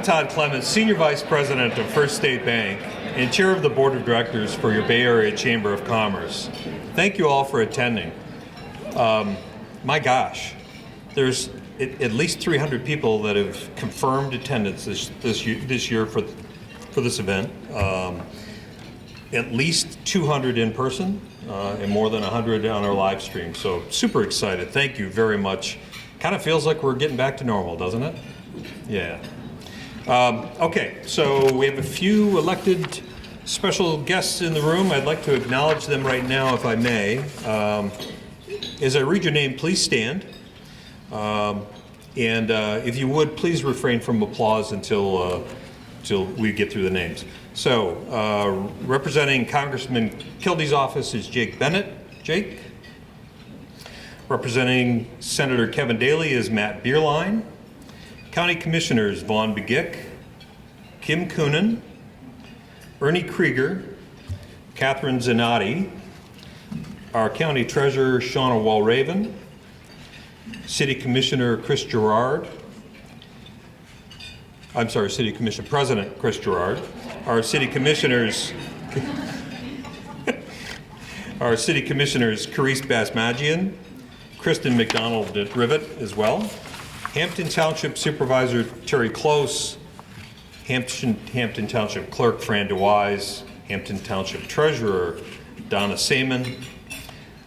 Todd Clemens, Senior Vice President of First State Bank and Chair of the Board of Directors for your Bay Area Chamber of Commerce. Thank you all for attending. My gosh, there's at least 300 people that have confirmed attendance this year for this event. At least 200 in person and more than 100 on our live stream. So super excited. Thank you very much. Kind of feels like we're getting back to normal, doesn't it? Yeah. Okay, so we have a few elected special guests in the room. I'd like to acknowledge them right now, if I may. As I read your name, please stand. And if you would, please refrain from applause until we get through the names. So, representing Congressman Kilde's office is Jake Bennett. Jake. Representing Senator Kevin Daly is Matt Bierlein. County Commissioners Vaughn Begic, Kim Coonan, Ernie Krieger, Catherine Zanotti, our County Treasurer Shauna Walraven, City Commissioner Chris Gerard, City Commission President Chris Gerard, our City Commissioners Carice Basmagian, Kristen McDonald Rivet as well, Hampton Township Supervisor Terry Close, Hampton Township Clerk Fran DeWise, Hampton Township Treasurer Donna Saman,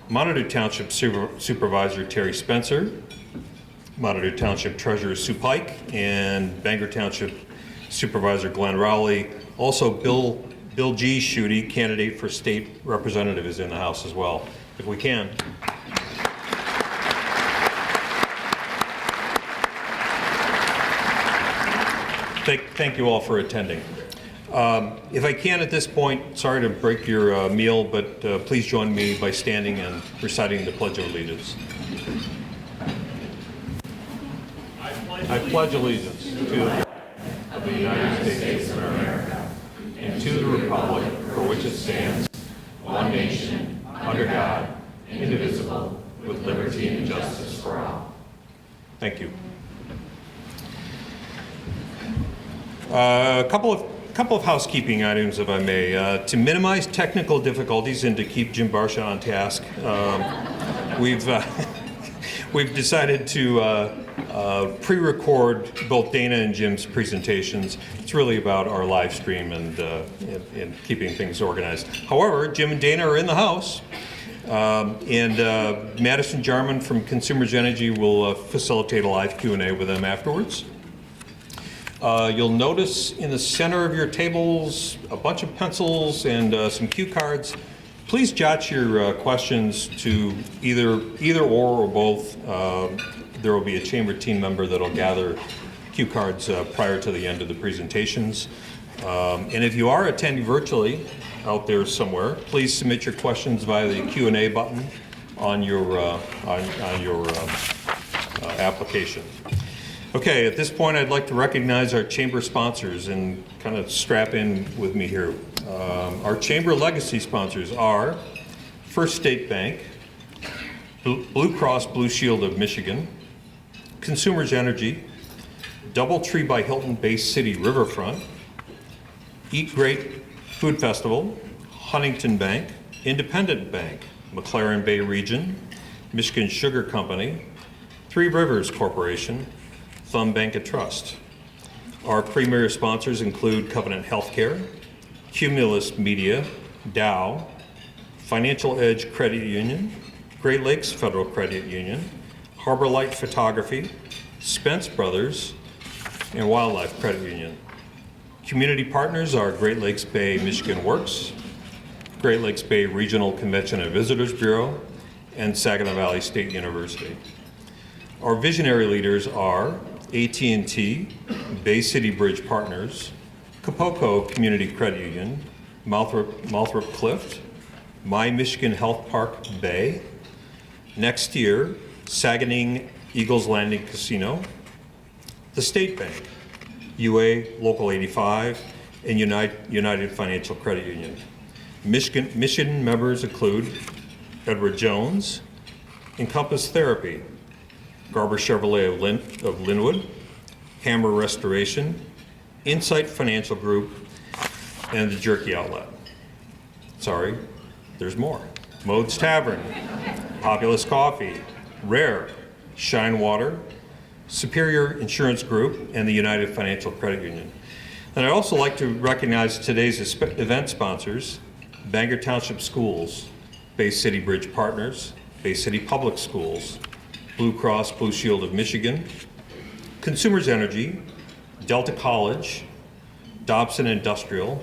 Monitor Township Supervisor Terry Spencer, Monitor Township Treasurer Sue Pike, and Bangor Township Supervisor Glenn Rowley. Also Bill G. Schutte, candidate for state representative, is in the house as well, if we can. Thank you all for attending. If I can at this point, sorry to break your meal, but please join me by standing and reciting the Pledge of Allegiance. I pledge allegiance to the flag of the United States of America and to the republic for which it stands, one nation, under God, indivisible, with liberty and justice for all. Thank you. A couple of housekeeping items, if I may. To minimize technical difficulties and to keep Jim Barsha on task, we've decided to pre-record both Dana and Jim's presentations. It's really about our live stream and keeping things organized. However, Jim and Dana are in the house, and Madison Jarman from Consumers Energy will facilitate a live Q&A with them afterwards. You'll notice in the center of your tables a bunch of pencils and some cue cards. Please jot your questions to either or both. There will be a chamber team member that'll gather cue cards prior to the end of the presentations. And if you are attending virtually out there somewhere, please submit your questions via the Q&A button on your application. Okay, at this point, I'd like to recognize our chamber sponsors and kind of strap in with me here. Our chamber legacy sponsors are First State Bank, Blue Cross Blue Shield of Michigan, Consumers Energy, DoubleTree by Hilton Bay City Riverfront, Eat Great Food Festival, Huntington Bank, Independent Bank, McLaren Bay Region, Michigan Sugar Company, Three Rivers Corporation, Thumb Bank and Trust. Our premier sponsors include Covenant Healthcare, Cumulus Media, Dow, Financial Edge Credit Union, Great Lakes Federal Credit Union, Harbor Light Photography, Spence Brothers, and Wildlife Credit Union. Community partners are Great Lakes Bay Michigan Works, Great Lakes Bay Regional Convention and Visitors Bureau, and Saginaw Valley State University. Our visionary leaders are AT&T, Bay City Bridge Partners, Kapoco Community Credit Union, Mouthrop Clift, My Michigan Health Park Bay, Next Year, Saguenay Eagles Landing Casino, the State Bank, UA Local 85, and United Financial Credit Union. Mission members include Edward Jones, Encompass Therapy, Garber Chevrolet of Linwood, Hammer Restoration, Insight Financial Group, and the Jerky Outlet. Sorry, there's more. Mode's Tavern, Populous Coffee, Rare, Shine Water, Superior Insurance Group, and the United Financial Credit Union. And I'd also like to recognize today's event sponsors: Bangor Township Schools, Bay City Bridge Partners, Bay City Public Schools, Blue Cross Blue Shield of Michigan, Consumers Energy, Delta College, Dobson Industrial,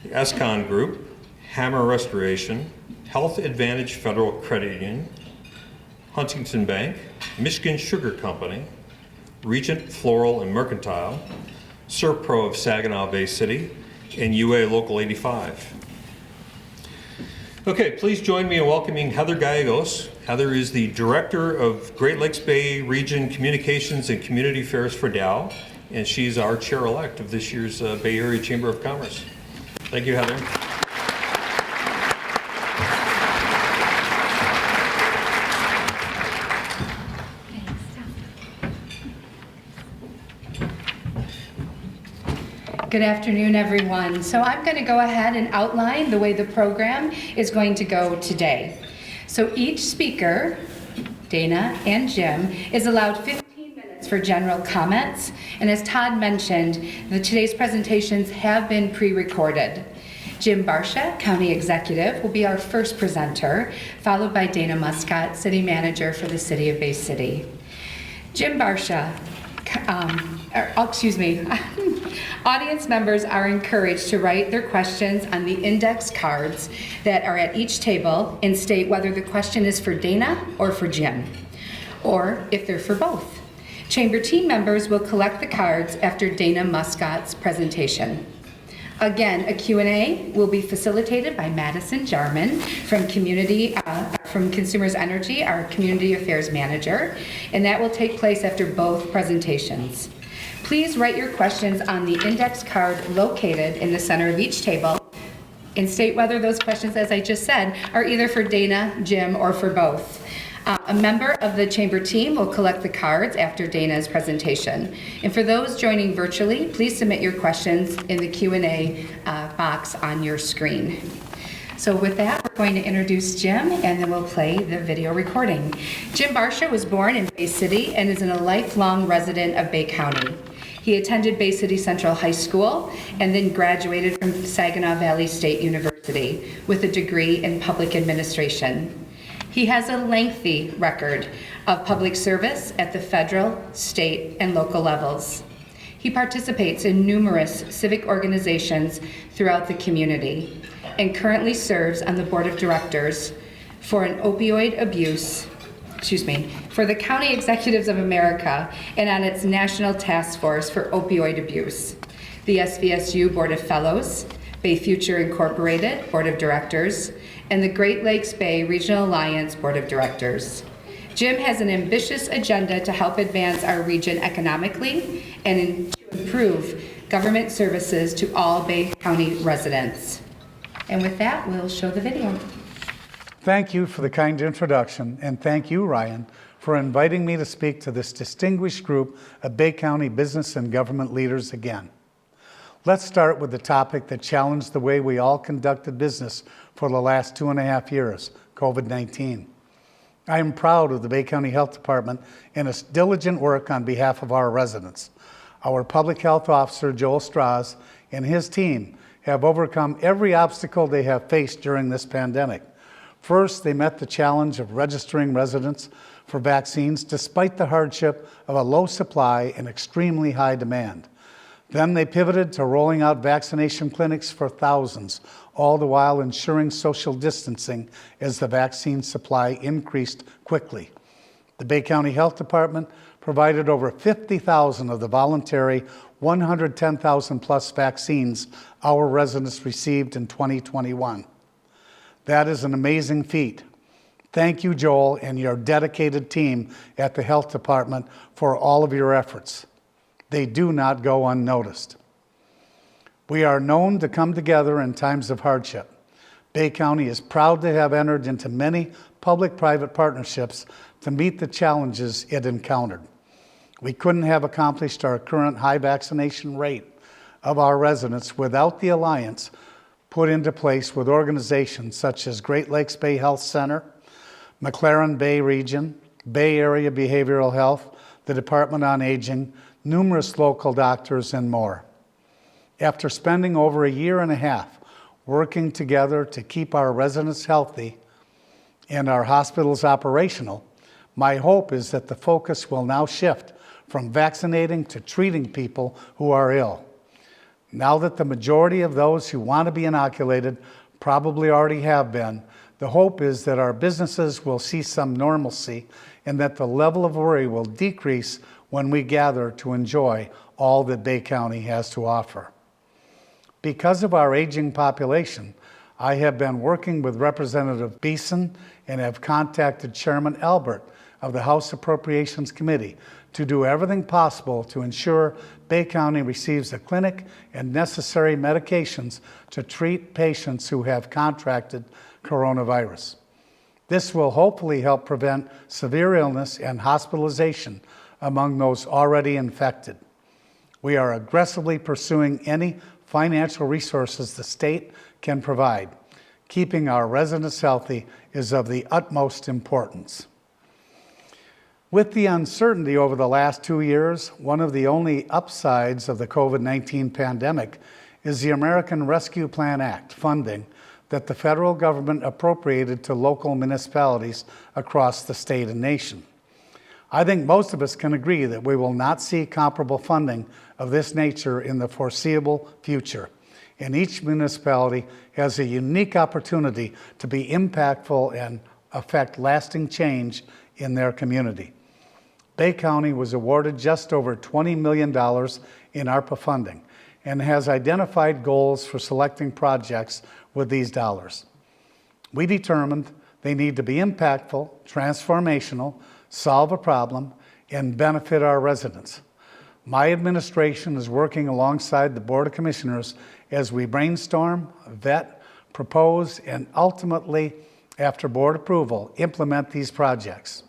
the Escon Group, Hammer Restoration, Health Advantage Federal Credit Union, Huntington Bank, Michigan Sugar Company, Regent Floral and Mercantile, Serpro of Saginaw Bay City, and UA Local 85. Okay, please join me in welcoming Heather Gallegos. Heather is the Director of Great Lakes Bay Region Communications and Community Affairs for Dow, and she's our chair-elect of this year's Bay Area Chamber of Commerce. Thank you, Heather. Good afternoon, everyone. So I'm going to go ahead and outline the way the program is going to go today. So each speaker, Dana and Jim, is allowed 15 minutes for general comments. And as Todd mentioned, today's presentations have been pre-recorded. Jim Barsha, County Executive, will be our first presenter, followed by Dana Muscat, City Manager for the City of Bay City. Jim Barsha, audience members are encouraged to write their questions on the index cards that are at each table and state whether the question is for Dana or for Jim, or if they're for both. Chamber team members will collect the cards after Dana Muscat's presentation. Again, a Q&A will be facilitated by Madison Jarman from Consumers Energy, our Community Affairs Manager, and that will take place after both presentations. Please write your questions on the index card located in the center of each table and state whether those questions, as I just said, are either for Dana, Jim, or for both. A member of the Chamber team will collect the cards after Dana's presentation. And for those joining virtually, please submit your questions in the Q&A box on your screen. So with that, we're going to introduce Jim, and then we'll play the video recording. Jim Barsha was born in Bay City and is a lifelong resident of Bay County. He attended Bay City Central High School and then graduated from Saginaw Valley State University with a degree in public administration. He has a lengthy record of public service at the federal, state, and local levels. He participates in numerous civic organizations throughout the community and currently serves on the board of directors for for the County Executives of America and on its National Task Force for Opioid Abuse, the SVSU Board of Fellows, Bay Future Incorporated Board of Directors, and the Great Lakes Bay Regional Alliance Board of Directors. Jim has an ambitious agenda to help advance our region economically and to improve government services to all Bay County residents. And with that, we'll show the video. Thank you for the kind introduction, and thank you, Ryan, for inviting me to speak to this distinguished group of Bay County business and government leaders again. Let's start with the topic that challenged the way we all conducted business for the last 2.5 years, COVID-19. I am proud of the Bay County Health Department and its diligent work on behalf of our residents. Our Public Health Officer, Joel Strauss, and his team have overcome every obstacle they have faced during this pandemic. First, they met the challenge of registering residents for vaccines despite the hardship of a low supply and extremely high demand. Then they pivoted to rolling out vaccination clinics for thousands, all the while ensuring social distancing as the vaccine supply increased quickly. The Bay County Health Department provided over 50,000 of the voluntary 110,000 plus vaccines our residents received in 2021. That is an amazing feat. Thank you, Joel, and your dedicated team at the Health Department for all of your efforts. They do not go unnoticed. We are known to come together in times of hardship. Bay County is proud to have entered into many public-private partnerships to meet the challenges it encountered. We couldn't have accomplished our current high vaccination rate of our residents without the alliance put into place with organizations such as Great Lakes Bay Health Center, McLaren Bay Region, Bay Area Behavioral Health, the Department on Aging, numerous local doctors, and more. After spending over a year and a half working together to keep our residents healthy and our hospitals operational, my hope is that the focus will now shift from vaccinating to treating people who are ill. Now that the majority of those who want to be inoculated probably already have been, the hope is that our businesses will see some normalcy and that the level of worry will decrease when we gather to enjoy all that Bay County has to offer. Because of our aging population, I have been working with Representative Beeson and have contacted Chairman Albert of the House Appropriations Committee to do everything possible to ensure Bay County receives a clinic and necessary medications to treat patients who have contracted coronavirus. This will hopefully help prevent severe illness and hospitalization among those already infected. We are aggressively pursuing any financial resources the state can provide. Keeping our residents healthy is of the utmost importance. With the uncertainty over the last 2 years, one of the only upsides of the COVID-19 pandemic is the American Rescue Plan Act funding that the federal government appropriated to local municipalities across the state and nation. I think most of us can agree that we will not see comparable funding of this nature in the foreseeable future, and each municipality has a unique opportunity to be impactful and affect lasting change in their community. Bay County was awarded just over $20 million in ARPA funding and has identified goals for selecting projects with these dollars. We determined they need to be impactful, transformational, solve a problem, and benefit our residents. My administration is working alongside the Board of Commissioners as we brainstorm, vet, propose, and ultimately, after board approval, implement these projects.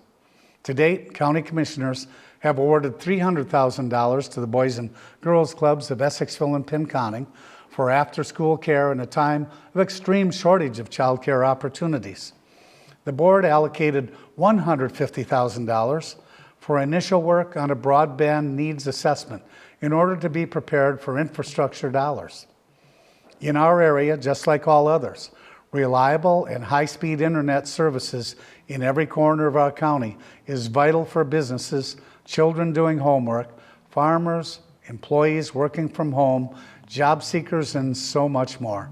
To date, county commissioners have awarded $300,000 to the Boys and Girls Clubs of Essexville and Pinconning for after-school care in a time of extreme shortage of child care opportunities. The board allocated $150,000 for initial work on a broadband needs assessment in order to be prepared for infrastructure dollars. In our area, just like all others, reliable and high-speed internet services in every corner of our county is vital for businesses, children doing homework, farmers, employees working from home, job seekers, and so much more.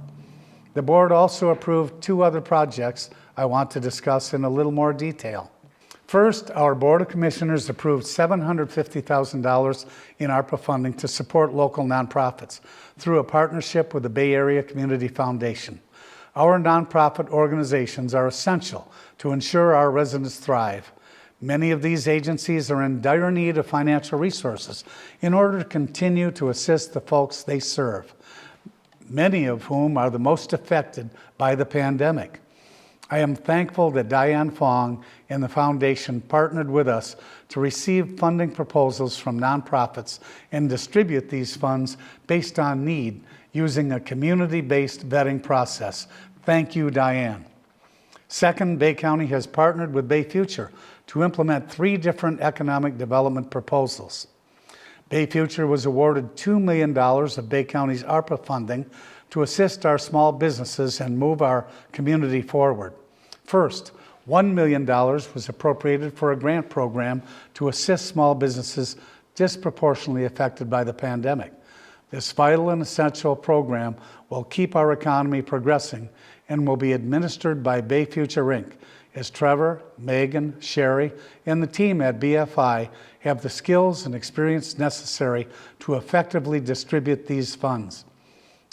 The board also approved 2 other projects I want to discuss in a little more detail. First, our Board of Commissioners approved $750,000 in ARPA funding to support local nonprofits through a partnership with the Bay Area Community Foundation. Our nonprofit organizations are essential to ensure our residents thrive. Many of these agencies are in dire need of financial resources in order to continue to assist the folks they serve, many of whom are the most affected by the pandemic. I am thankful that Diane Fong and the foundation partnered with us to receive funding proposals from nonprofits and distribute these funds based on need using a community-based vetting process. Thank you, Diane. Second, Bay County has partnered with Bay Future to implement 3 different economic development proposals. Bay Future was awarded $2 million of Bay County's ARPA funding to assist our small businesses and move our community forward. First, $1 million was appropriated for a grant program to assist small businesses disproportionately affected by the pandemic. This vital and essential program will keep our economy progressing and will be administered by Bay Future Inc., as Trevor, Megan, Sherry, and the team at BFI have the skills and experience necessary to effectively distribute these funds.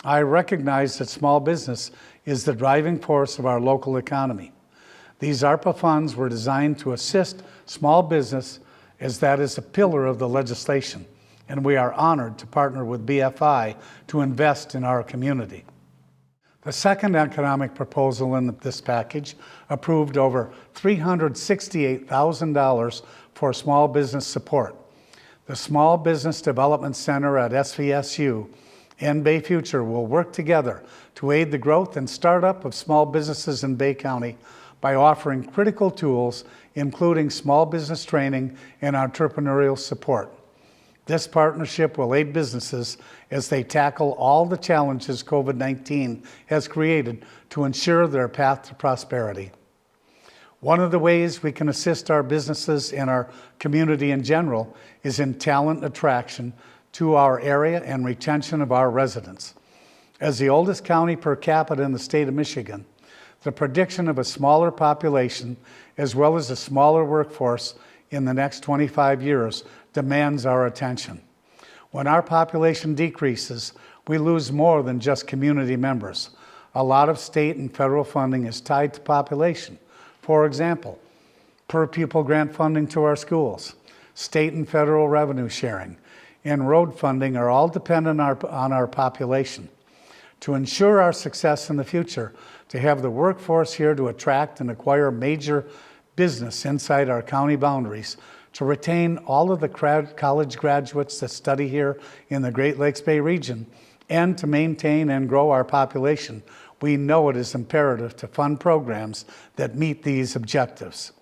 I recognize that small business is the driving force of our local economy. These ARPA funds were designed to assist small business, as that is a pillar of the legislation, and we are honored to partner with BFI to invest in our community. The second economic proposal in this package approved over $368,000 for small business support. The Small Business Development Center at SVSU and Bay Future will work together to aid the growth and startup of small businesses in Bay County by offering critical tools, including small business training and entrepreneurial support. This partnership will aid businesses as they tackle all the challenges COVID-19 has created to ensure their path to prosperity. One of the ways we can assist our businesses and our community in general is in talent attraction to our area and retention of our residents. As the oldest county per capita in the state of Michigan, the prediction of a smaller population as well as a smaller workforce in the next 25 years demands our attention. When our population decreases, we lose more than just community members. A lot of state and federal funding is tied to population. For example, per pupil grant funding to our schools, state and federal revenue sharing, and road funding are all dependent on our population. To ensure our success in the future, to have the workforce here to attract and acquire major business inside our county boundaries, to retain all of the college graduates that study here in the Great Lakes Bay region, and to maintain and grow our population, we know it is imperative to fund programs that meet these objectives.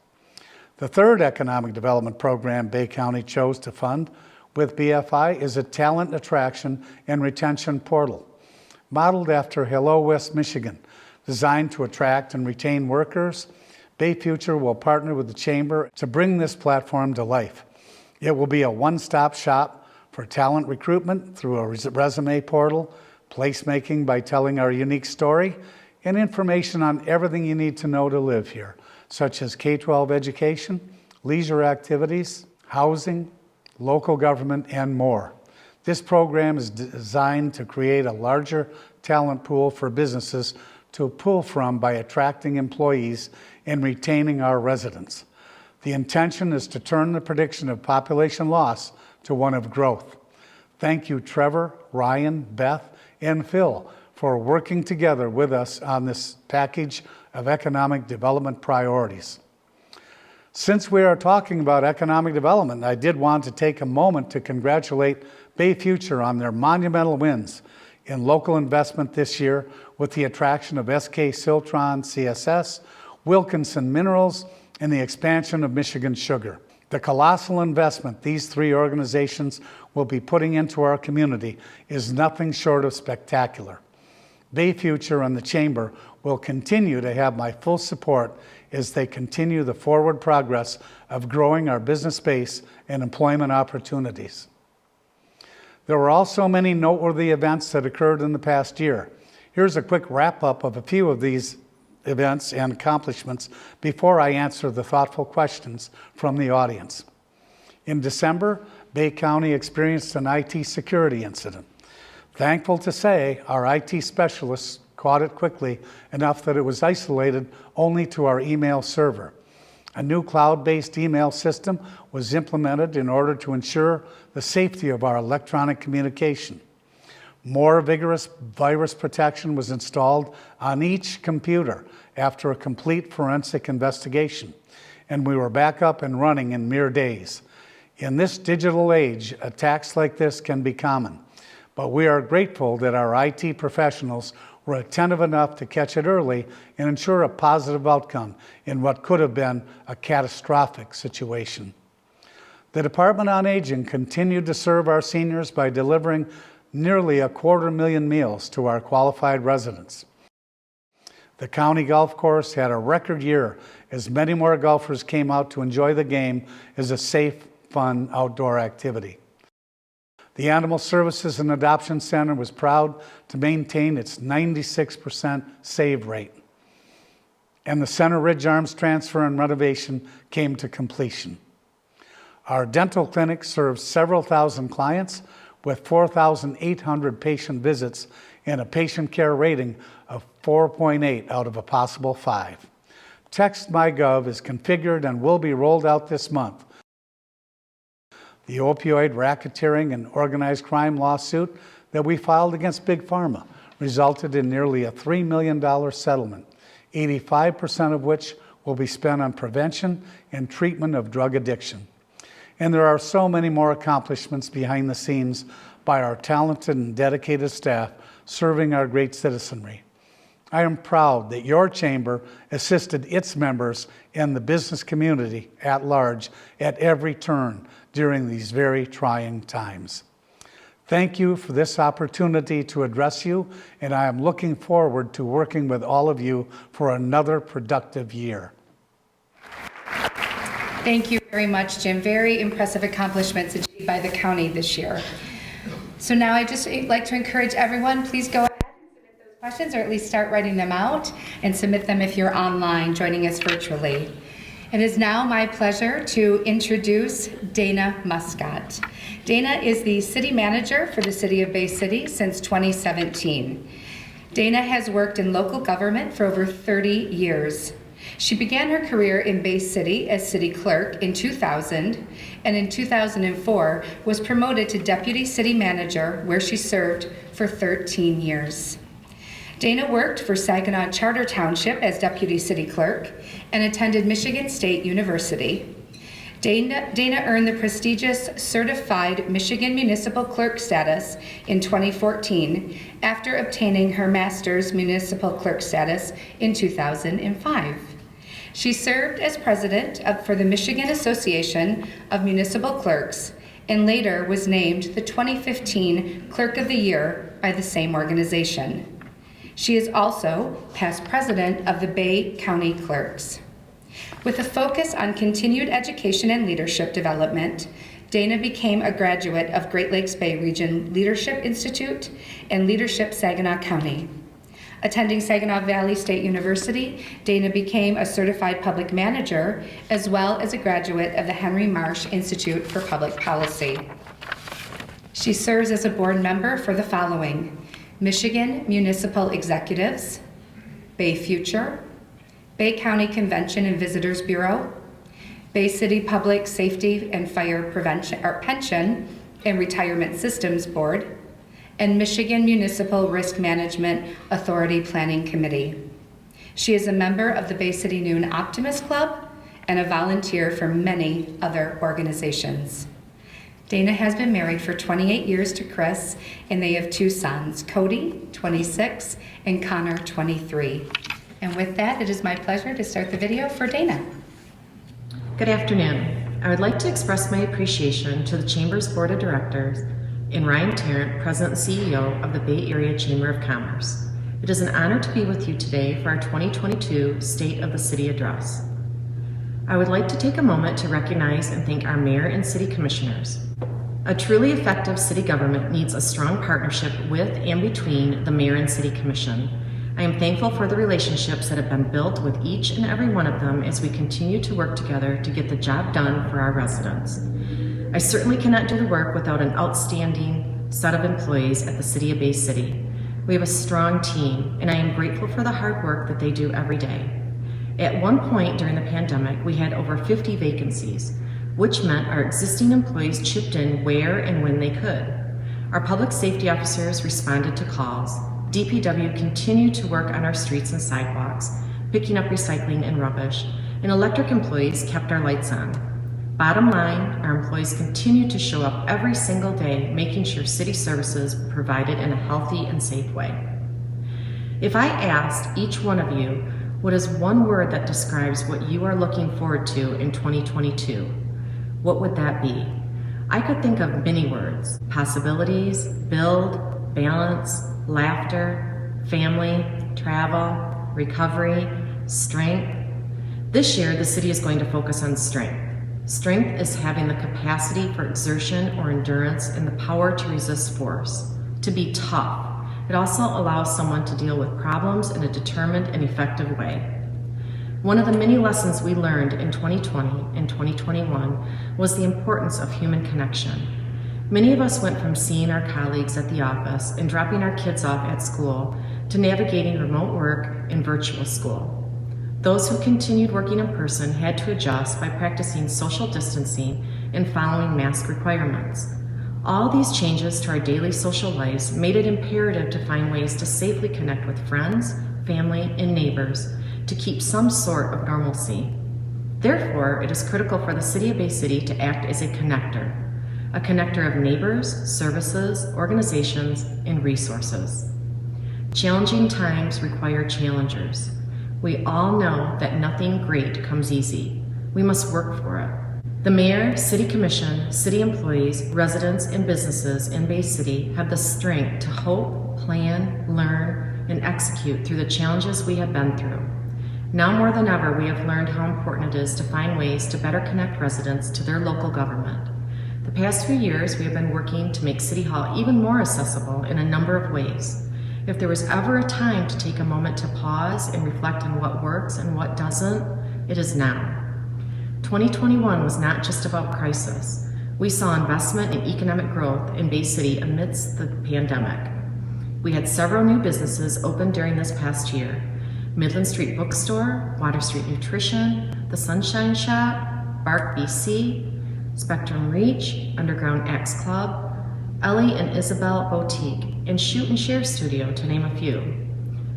The third economic development program Bay County chose to fund with BFI is a talent attraction and retention portal. Modeled after Hello West Michigan, designed to attract and retain workers, Bay Future will partner with the Chamber to bring this platform to life. It will be a one-stop shop for talent recruitment through a resume portal, placemaking by telling our unique story, and information on everything you need to know to live here, such as K-12 education, leisure activities, housing, local government, and more. This program is designed to create a larger talent pool for businesses to pull from by attracting employees and retaining our residents. The intention is to turn the prediction of population loss to one of growth. Thank you, Trevor, Ryan, Beth, and Phil for working together with us on this package of economic development priorities. Since we are talking about economic development, I did want to take a moment to congratulate Bay Future on their monumental wins in local investment this year with the attraction of SK Siltron CSS, Wilkinson Minerals, and the expansion of Michigan Sugar. The colossal investment these three organizations will be putting into our community is nothing short of spectacular. Bay Future and the Chamber will continue to have my full support as they continue the forward progress of growing our business base and employment opportunities. There were also many noteworthy events that occurred in the past year. Here's a quick wrap-up of a few of these events and accomplishments before I answer the thoughtful questions from the audience. In December, Bay County experienced an IT security incident. Thankful to say, our IT specialists caught it quickly enough that it was isolated only to our email server. A new cloud-based email system was implemented in order to ensure the safety of our electronic communication. More vigorous virus protection was installed on each computer after a complete forensic investigation, and we were back up and running in mere days. In this digital age, attacks like this can be common, but we are grateful that our IT professionals were attentive enough to catch it early and ensure a positive outcome in what could have been a catastrophic situation. The Department on Aging continued to serve our seniors by delivering nearly 250,000 meals to our qualified residents. The county golf course had a record year as many more golfers came out to enjoy the game as a safe, fun outdoor activity. The Animal Services and Adoption Center was proud to maintain its 96% save rate. And the Center Ridge Arms transfer and renovation came to completion. Our dental clinic serves several thousand clients with 4,800 patient visits and a patient care rating of 4.8 out of a possible 5. Text MyGov is configured and will be rolled out this month. the opioid racketeering and organized crime lawsuit that we filed against Big Pharma resulted in nearly a $3 million settlement, 85% of which will be spent on prevention and treatment of drug addiction. And there are so many more accomplishments behind the scenes by our talented and dedicated staff serving our great citizenry. I am proud that your chamber assisted its members and the business community at large at every turn during these very trying times. Thank you for this opportunity to address you, and I am looking forward to working with all of you for another productive year. Thank you very much, Jim. Very impressive accomplishments achieved by the county this year. So now I'd just like to encourage everyone, please go ahead and submit those questions, or at least start writing them out and submit them if you're online joining us virtually. It is now my pleasure to introduce Dana Muscat. Dana is the city manager for the city of Bay City since 2017. Dana has worked in local government for over 30 years. She began her career in Bay City as city clerk in 2000, and in 2004 was promoted to deputy city manager, where she served for 13 years. Dana worked for Saginaw Charter Township as deputy city clerk and attended Michigan State University. Dana earned the prestigious Certified Michigan Municipal Clerk status in 2014 after obtaining her master's municipal clerk status in 2005. She served as president for the Michigan Association of Municipal Clerks and later was named the 2015 Clerk of the Year by the same organization. She is also past president of the Bay County Clerks. With a focus on continued education and leadership development, Dana became a graduate of Great Lakes Bay Region Leadership Institute and Leadership Saginaw County. Attending Saginaw Valley State University, Dana became a certified public manager as well as a graduate of the Henry Marsh Institute for Public Policy. She serves as a board member for the following: Michigan Municipal Executives, Bay Future, Bay County Convention and Visitors Bureau, Bay City Public Safety and Fire Prevention or Pension and Retirement Systems Board, and Michigan Municipal Risk Management Authority Planning Committee. She is a member of the Bay City Noon Optimist Club and a volunteer for many other organizations. Dana has been married for 28 years to Chris, and they have two sons, Cody, 26, and Connor, 23. And with that, it is my pleasure to start the video for Dana. Good afternoon. I would like to express my appreciation to the Chamber's Board of Directors and Ryan Tarrant, President and CEO of the Bay Area Chamber of Commerce. It is an honor to be with you today for our 2022 State of the City Address. I would like to take a moment to recognize and thank our Mayor and City Commissioners. A truly effective city government needs a strong partnership with and between the Mayor and City Commission. I am thankful for the relationships that have been built with each and every one of them as we continue to work together to get the job done for our residents. I certainly cannot do the work without an outstanding set of employees at the City of Bay City. We have a strong team, and I am grateful for the hard work that they do every day. At one point during the pandemic, we had over 50 vacancies, which meant our existing employees chipped in where and when they could. Our public safety officers responded to calls. DPW continued to work on our streets and sidewalks, picking up recycling and rubbish, and electric employees kept our lights on. Bottom line, our employees continued to show up every single day, making sure city services were provided in a healthy and safe way. If I asked each one of you, what is one word that describes what you are looking forward to in 2022? What would that be? I could think of many words: possibilities, build, balance, laughter, family, travel, recovery, strength. This year, the city is going to focus on strength. Strength is having the capacity for exertion or endurance and the power to resist force, to be tough. It also allows someone to deal with problems in a determined and effective way. One of the many lessons we learned in 2020 and 2021 was the importance of human connection. Many of us went from seeing our colleagues at the office and dropping our kids off at school to navigating remote work and virtual school. Those who continued working in person had to adjust by practicing social distancing and following mask requirements. All these changes to our daily social lives made it imperative to find ways to safely connect with friends, family, and neighbors to keep some sort of normalcy. Therefore, it is critical for the City of Bay City to act as a connector of neighbors, services, organizations, and resources. Challenging times require challengers. We all know that nothing great comes easy. We must work for it. The Mayor, City Commission, City employees, residents, and businesses in Bay City have the strength to hope, plan, learn, and execute through the challenges we have been through. Now more than ever, we have learned how important it is to find ways to better connect residents to their local government. The past few years, we have been working to make City Hall even more accessible in a number of ways. If there was ever a time to take a moment to pause and reflect on what works and what doesn't, it is now. 2021 was not just about crisis. We saw investment and economic growth in Bay City amidst the pandemic. We had several new businesses open during this past year. Midland Street Bookstore, Water Street Nutrition, The Sunshine Shop, Bark BC, Spectrum Reach, Underground Axe Club, Ellie and Isabel Boutique, and Shoot and Share Studio, to name a few.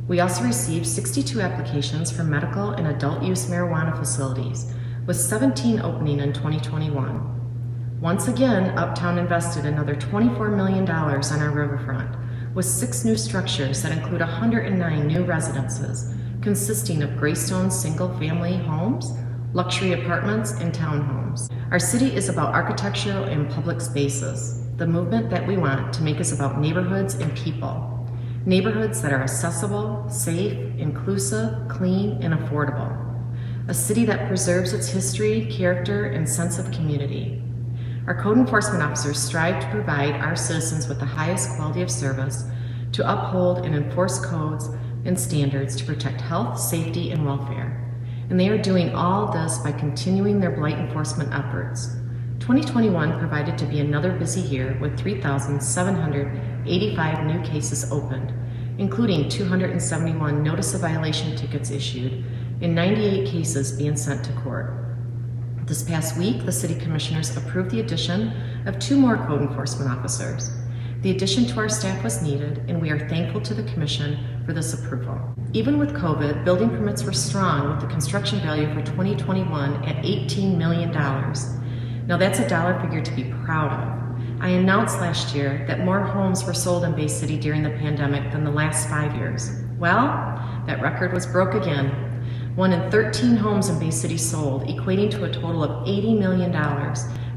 We also received 62 applications for medical and adult use marijuana facilities, with 17 opening in 2021. Once again, Uptown invested another $24 million on our riverfront, with 6 new structures that include 109 new residences, consisting of Greystone single-family homes, luxury apartments, and townhomes. Our city is about architectural and public spaces, the movement that we want to make us about neighborhoods and people. Neighborhoods that are accessible, safe, inclusive, clean, and affordable. A city that preserves its history, character, and sense of community. Our code enforcement officers strive to provide our citizens with the highest quality of service, to uphold and enforce codes and standards to protect health, safety, and welfare. And they are doing all this by continuing their blight enforcement efforts. 2021 provided to be another busy year with 3,785 new cases opened, including 271 notice of violation tickets issued and 98 cases being sent to court. This past week, the City Commissioners approved the addition of 2 more code enforcement officers. The addition to our staff was needed, and we are thankful to the Commission for this approval. Even with COVID, building permits were strong, with the construction value for 2021 at $18 million. Now that's a dollar figure to be proud of. I announced last year that more homes were sold in Bay City during the pandemic than the last 5 years. Well, that record was broke again. 1 in 13 homes in Bay City sold, equating to a total of $80 million,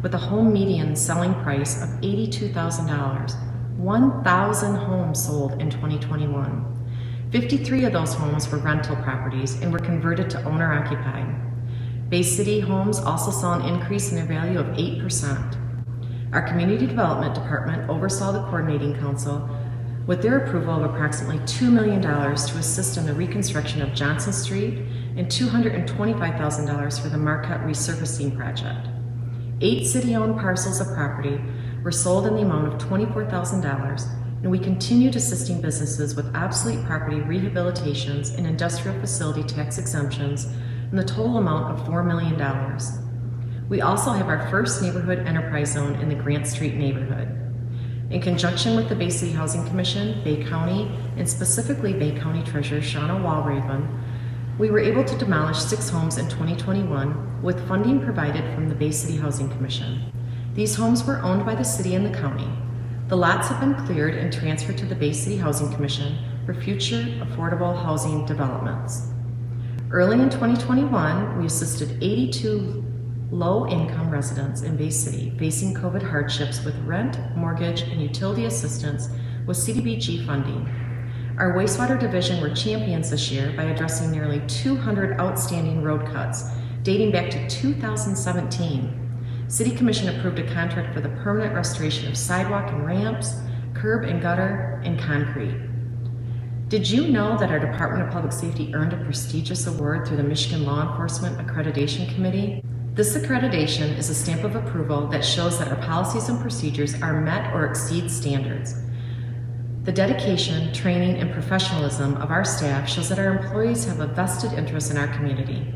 with a home median selling price of $82,000. 1,000 homes sold in 2021. 53 of those homes were rental properties and were converted to owner-occupied. Bay City homes also saw an increase in their value of 8%. Our Community Development Department oversaw the Coordinating Council with their approval of approximately $2 million to assist in the reconstruction of Johnson Street and $225,000 for the Marquette resurfacing project. 8 city-owned parcels of property were sold in the amount of $24,000, and we continued assisting businesses with obsolete property rehabilitations and industrial facility tax exemptions in the total amount of $4 million. We also have our first neighborhood enterprise zone in the Grant Street neighborhood. In conjunction with the Bay City Housing Commission, Bay County, and specifically Bay County Treasurer Shauna Walraven, we were able to demolish 6 homes in 2021 with funding provided from the Bay City Housing Commission. These homes were owned by the city and the county. The lots have been cleared and transferred to the Bay City Housing Commission for future affordable housing developments. Early in 2021, we assisted 82 low-income residents in Bay City facing COVID hardships with rent, mortgage, and utility assistance with CDBG funding. Our wastewater division were champions this year by addressing nearly 200 outstanding road cuts dating back to 2017. City Commission approved a contract for the permanent restoration of sidewalk and ramps, curb and gutter, and concrete. Did you know that our Department of Public Safety earned a prestigious award through the Michigan Law Enforcement Accreditation Committee? This accreditation is a stamp of approval that shows that our policies and procedures are met or exceed standards. The dedication, training, and professionalism of our staff shows that our employees have a vested interest in our community.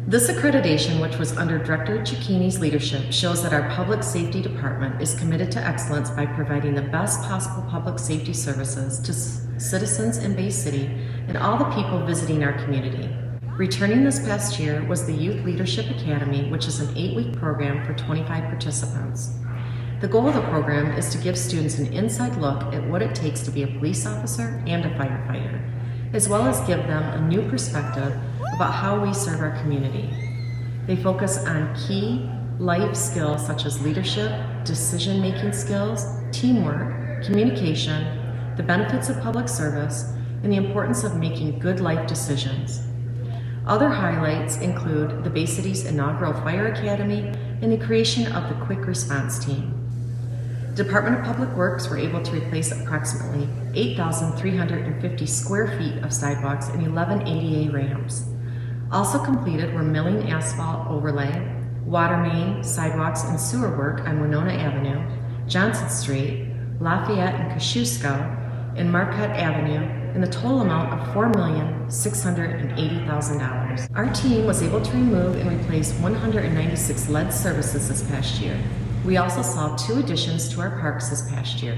This accreditation, which was under Director Cicchini's leadership, shows that our Public Safety Department is committed to excellence by providing the best possible public safety services to citizens in Bay City and all the people visiting our community. Returning this past year was the Youth Leadership Academy, which is an 8-week program for 25 participants. The goal of the program is to give students an inside look at what it takes to be a police officer and a firefighter, as well as give them a new perspective about how we serve our community. They focus on key life skills such as leadership, decision-making skills, teamwork, communication, the benefits of public service, and the importance of making good life decisions. Other highlights include the Bay City's inaugural Fire Academy and the creation of the Quick Response Team. The Department of Public Works were able to replace approximately 8,350 square feet of sidewalks and 11 ADA ramps. Also completed were milling asphalt overlay, water main, sidewalks, and sewer work on Winona Avenue, Johnson Street, Lafayette and Kosciuszko, and Marquette Avenue, in the total amount of $4,680,000. Our team was able to remove and replace 196 lead services this past year. We also saw 2 additions to our parks this past year.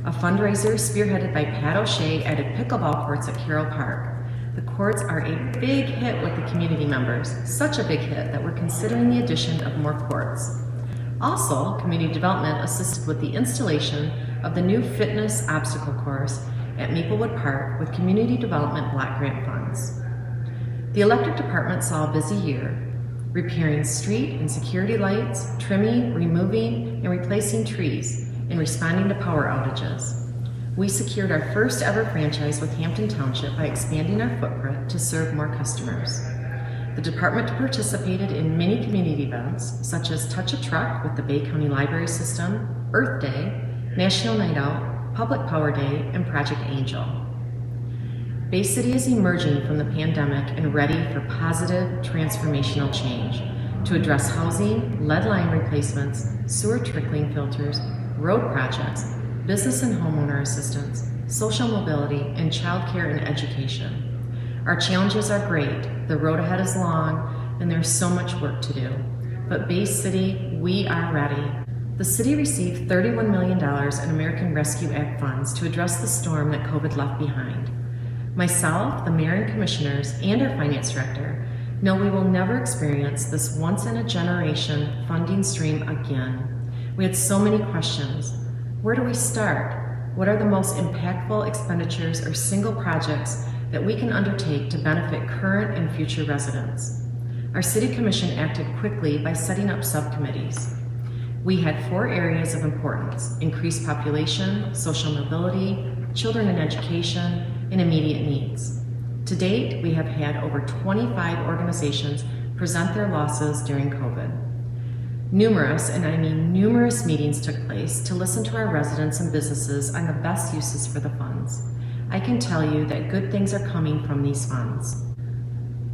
A fundraiser spearheaded by Pat O'Shea added pickleball courts at Carroll Park. The courts are a big hit with the community members, such a big hit that we're considering the addition of more courts. Also, community development assisted with the installation of the new fitness obstacle course at Maplewood Park with community development block grant funds. The electric department saw a busy year, repairing street and security lights, trimming, removing, and replacing trees, and responding to power outages. We secured our first ever franchise with Hampton Township by expanding our footprint to serve more customers. The department participated in many community events, such as Touch a Truck with the Bay County Library System, Earth Day, National Night Out, Public Power Day, and Project Angel. Bay City is emerging from the pandemic and ready for positive transformational change to address housing, lead line replacements, sewer trickling filters, road projects, business and homeowner assistance, social mobility, and childcare and education. Our challenges are great, the road ahead is long, and there's so much work to do. But Bay City, we are ready. The city received $31 million in American Rescue Act funds to address the storm that COVID left behind. Myself, the mayor and commissioners, and our finance director know we will never experience this once-in-a-generation funding stream again. We had so many questions. Where do we start? What are the most impactful expenditures or single projects that we can undertake to benefit current and future residents? Our city commission acted quickly by setting up subcommittees. We had 4 areas of importance: increased population, social mobility, children and education, and immediate needs. To date, we have had over 25 organizations present their losses during COVID. Numerous, and I mean numerous, meetings took place to listen to our residents and businesses on the best uses for the funds. I can tell you that good things are coming from these funds.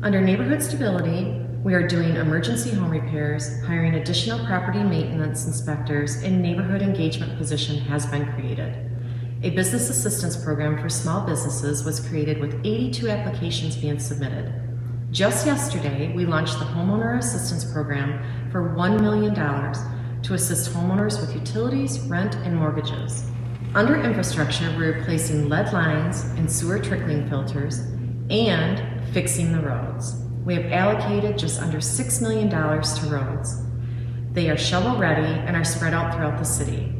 Under neighborhood stability, we are doing emergency home repairs, hiring additional property maintenance inspectors, and neighborhood engagement position has been created. A business assistance program for small businesses was created with 82 applications being submitted. Just yesterday, we launched the Homeowner Assistance Program for $1 million to assist homeowners with utilities, rent, and mortgages. Under infrastructure, we're replacing lead lines and sewer trickling filters and fixing the roads. We have allocated just under $6 million to roads. They are shovel ready and are spread out throughout the city.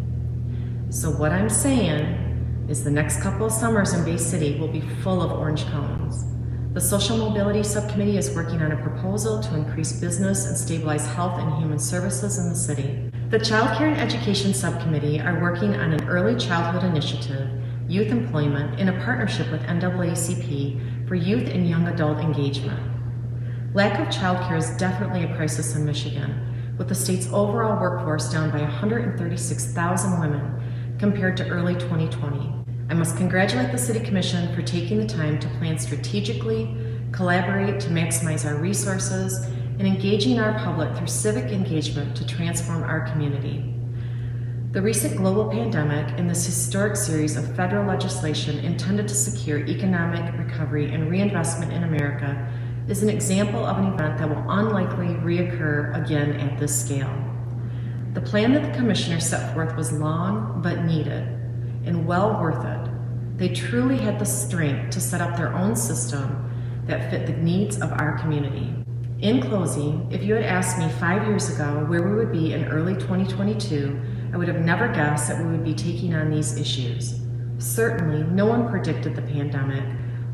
So what I'm saying is the next couple of summers in Bay City will be full of orange cones. The Social Mobility Subcommittee is working on a proposal to increase business and stabilize health and human services in the city. The Child Care and Education Subcommittee are working on an early childhood initiative, youth employment, in a partnership with NAACP for youth and young adult engagement. Lack of childcare is definitely a crisis in Michigan, with the state's overall workforce down by 136,000 women compared to early 2020. I must congratulate the City Commission for taking the time to plan strategically, collaborate to maximize our resources, and engaging our public through civic engagement to transform our community. The recent global pandemic and this historic series of federal legislation intended to secure economic recovery and reinvestment in America is an example of an event that will unlikely reoccur again at this scale. The plan that the commissioners set forth was long but needed and well worth it. They truly had the strength to set up their own system that fit the needs of our community. In closing, if you had asked me 5 years ago where we would be in early 2022, I would have never guessed that we would be taking on these issues. Certainly, no one predicted the pandemic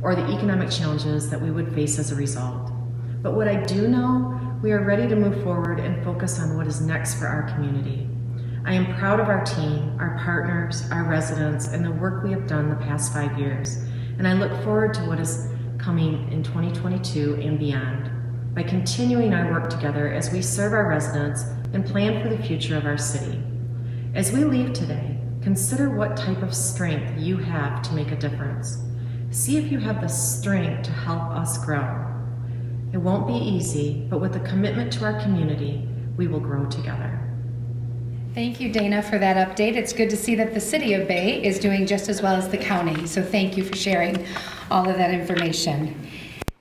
or the economic challenges that we would face as a result. But what I do know, we are ready to move forward and focus on what is next for our community. I am proud of our team, our partners, our residents, and the work we have done the past 5 years, and I look forward to what is coming in 2022 and beyond by continuing our work together as we serve our residents and plan for the future of our city. As we leave today, consider what type of strength you have to make a difference. See if you have the strength to help us grow. It won't be easy, but with a commitment to our community, we will grow together. Thank you, Dana, for that update. It's good to see that the city of Bay is doing just as well as the county, so thank you for sharing all of that information.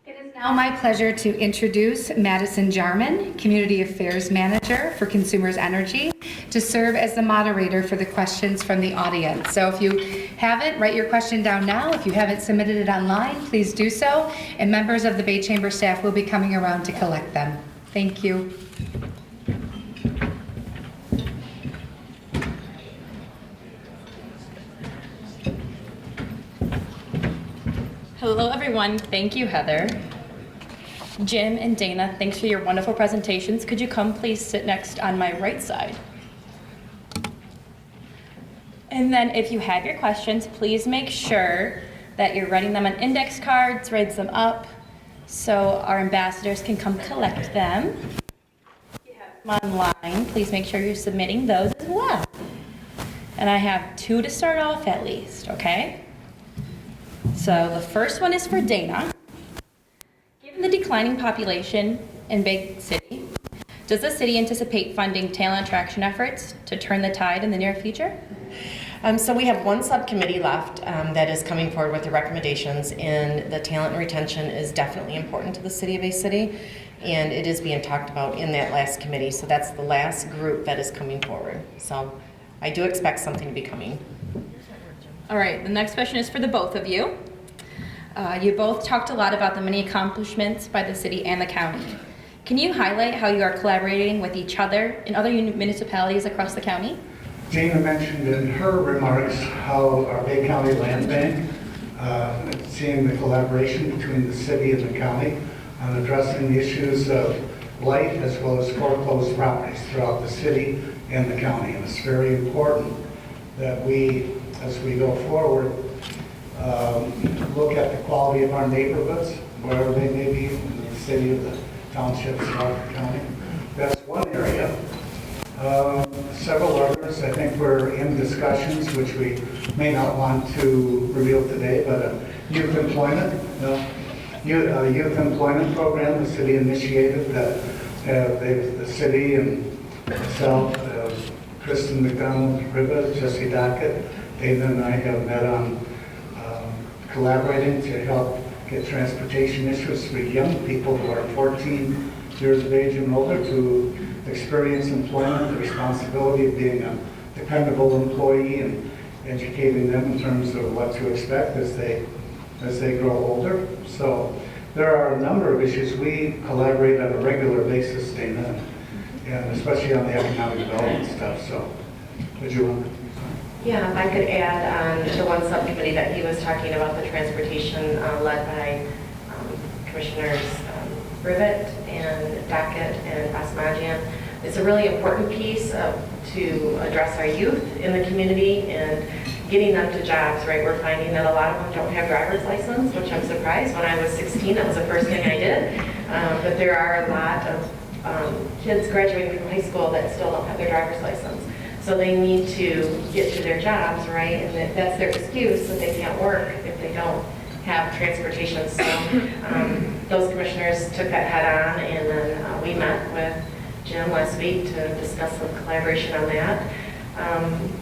It is now my pleasure to introduce Madison Jarman, Community Affairs Manager for Consumers Energy, to serve as the moderator for the questions from the audience. So if you haven't, write your question down now. If you haven't submitted it online, please do so, and members of the Bay Chamber staff will be coming around to collect them. Thank you. Hello, everyone. Thank you, Heather. Jim and Dana, thanks for your wonderful presentations. Could you come please sit next on my right side? And then if you have your questions, please make sure that you're writing them on index cards, write them up, so our ambassadors can come collect them. If you have them online, please make sure you're submitting those as well. And I have 2 to start off at least, okay? So the first one is for Dana. Given the declining population in Bay City, does the city anticipate funding talent attraction efforts to turn the tide in the near future? So we have one subcommittee left that is coming forward with the recommendations, and the talent and retention is definitely important to the city of Bay City, and it is being talked about in that last committee. So that's the last group that is coming forward. So I do expect something to be coming. All right, the next question is for the both of you. You both talked a lot about the many accomplishments by the city and the county. Can you highlight how you are collaborating with each other and other municipalities across the county? Dana mentioned in her remarks how our Bay County Land Bank, seeing the collaboration between the city and the county on addressing the issues of blight as well as foreclosed properties throughout the city and the county. And it's very important that we, as we go forward, look at the quality of our neighborhoods, wherever they may be, in the city or the townships throughout the county. That's one area. Several others, I think we're in discussions, which we may not want to reveal today, but youth employment, youth employment program the city initiated that the city and myself, Kristen McDonald-Riva, Jesse Dockett, Dana and I have met on collaborating to help get transportation issues for young people who are 14 years of age and older to experience employment, the responsibility of being a dependable employee, and educating them in terms of what to expect as they grow older. So there are a number of issues. We collaborate on a regular basis, Dana, and especially on the economic development stuff. So would you want to? Yeah, if I could add on the one subcommittee that he was talking about, the transportation led by Commissioners Rivet and Dockett and Basmajian. It's a really important piece to address our youth in the community and getting them to jobs, right? We're finding that a lot of them don't have driver's license, which I'm surprised. When I was 16, that was the first thing I did. But there are a lot of kids graduating from high school that still don't have their driver's license. So they need to get to their jobs, right? And that's their excuse that they can't work if they don't have transportation. So those commissioners took that head on, and then we met with Jim last week to discuss some collaboration on that.